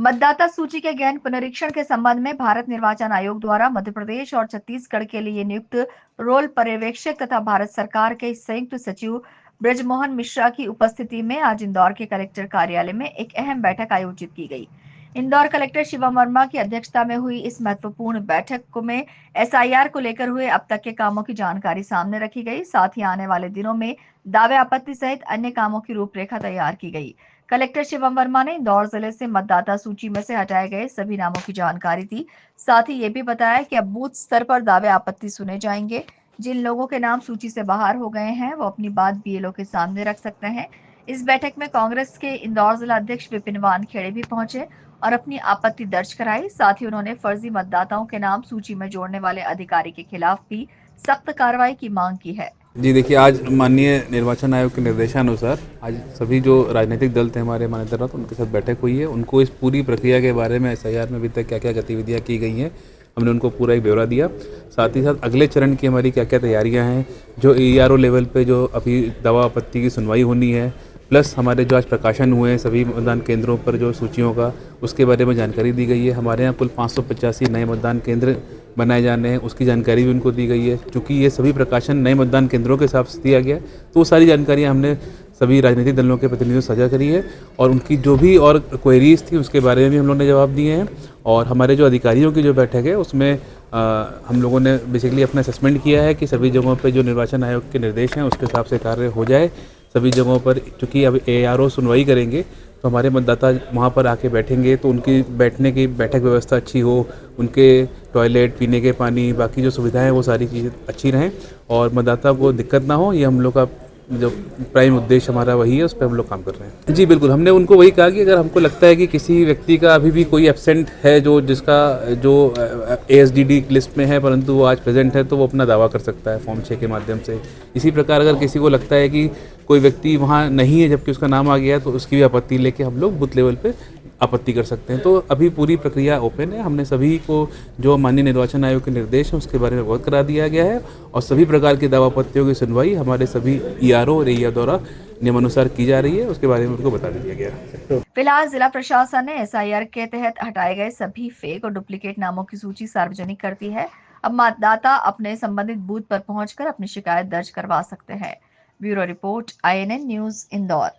मतदाता सूची के गहन पुनरीक्षण के संबंध में भारत निर्वाचन आयोग द्वारा मध्य प्रदेश और छत्तीसगढ़ के लिए नियुक्त रोल पर्यवेक्षक तथा भारत सरकार के संयुक्त सचिव ब्रजमोहन मिश्रा की उपस्थिति में आज इंदौर के कलेक्टर कार्यालय में एक अहम बैठक आयोजित की गई। इंदौर कलेक्टर शिवम वर्मा की अध्यक्षता में हुई इस महत्वपूर्ण बैठक में एसआईआर को लेकर हुए अब तक के कामों की जानकारी सामने रखी गई। साथ ही आने वाले दिनों में दावे आपत्ति सहित अन्य कामों की रूपरेखा तैयार की गई। कलेक्टर शिवम वर्मा ने इंदौर जिले से मतदाता सूची में से हटाए गए सभी नामों की जानकारी दी। साथ ही ये भी बताया कि अब बूथ स्तर पर दावे आपत्ति सुने जाएंगे। जिन लोगों के नाम सूची से बाहर हो गए हैं वो अपनी बात बीएलओ के सामने रख सकते हैं। इस बैठक में कांग्रेस के इंदौर जिला अध्यक्ष विपिन वानखेड़े भी पहुंचे और अपनी आपत्ति दर्ज कराई। साथ ही उन्होंने फर्जी मतदाताओं के नाम सूची में जोड़ने वाले अधिकारी के खिलाफ भी सख्त कार्रवाई की मांग की है। जी देखिए, आज माननीय निर्वाचन आयोग के निर्देशानुसार आज सभी जो राजनीतिक दल थे हमारे मान्यता प्राप्त उनके साथ बैठक हुई है। उनको इस पूरी प्रक्रिया के बारे में एसआईआर में अभी तक क्या क्या गतिविधियां की गई हैं हमने उनको पूरा एक ब्यौरा दिया। साथ ही साथ अगले चरण की हमारी क्या क्या तैयारियां हैं, जो एआरओ लेवल पे जो अभी दावा आपत्ति की सुनवाई होनी है, प्लस हमारे जो आज प्रकाशन हुए हैं सभी मतदान केंद्रों पर जो सूचियों का, उसके बारे में जानकारी दी गई है। हमारे यहाँ कुल 585 नए मतदान केंद्र बनाए जाने हैं, उसकी जानकारी भी उनको दी गई है। चूँकि ये सभी प्रकाशन नए मतदान केंद्रों के हिसाब से दिया गया है, तो वो सारी जानकारियाँ हमने सभी राजनीतिक दलों के प्रतिनिधियों से साझा करी है और उनकी जो भी और क्वेरीज थी उसके बारे में भी हम लोगों ने जवाब दिए हैं। और हमारे जो अधिकारियों की जो बैठक है उसमें हम लोगों ने बेसिकली अपना असेसमेंट किया है कि सभी जगहों पे जो निर्वाचन आयोग के निर्देश हैं उसके हिसाब से कार्य हो जाए। सभी जगहों पर चूँकि अब एआरओ सुनवाई करेंगे तो हमारे मतदाता वहाँ पर आके बैठेंगे तो उनकी बैठने की बैठक व्यवस्था अच्छी हो, उनके टॉयलेट, पीने के पानी, बाकी जो सुविधाएं वो सारी चीज़ें अच्छी रहें और मतदाता को दिक्कत ना हो। ये हम लोग का जो प्राइम उद्देश्य हमारा वही है, उस पर हम लोग काम कर रहे हैं। जी बिल्कुल, हमने उनको वही कहा कि अगर हमको लगता है कि किसी व्यक्ति का अभी भी कोई एब्सेंट है जिसका जो एएसडीडी लिस्ट में है परंतु वो आज प्रेजेंट है, तो वो अपना दावा कर सकता है फॉर्म 6 के माध्यम से। इसी प्रकार अगर किसी को लगता है कि कोई व्यक्ति वहाँ नहीं है जबकि उसका नाम आ गया है, तो उसकी भी आपत्ति लेके हम लोग बूथ लेवल पे आपत्ति कर सकते हैं। तो अभी पूरी प्रक्रिया ओपन है। हमने सभी को जो माननीय निर्वाचन आयोग के निर्देश हैं उसके बारे में अवगत करा दिया गया है और सभी प्रकार की दावा आपत्तियों की सुनवाई हमारे सभी ईआरओ और एईआर द्वारा नियमानुसार की जा रही है, उसके बारे में उनको बता दिया गया है। फिलहाल जिला प्रशासन ने एसआईआर के तहत हटाए गए सभी फेक और डुप्लीकेट नामों की सूची सार्वजनिक कर दी है। अब मतदाता अपने संबंधित बूथ पर पहुंचकर अपनी शिकायत दर्ज करवा सकते हैं। Bureau report, INN news, Indore.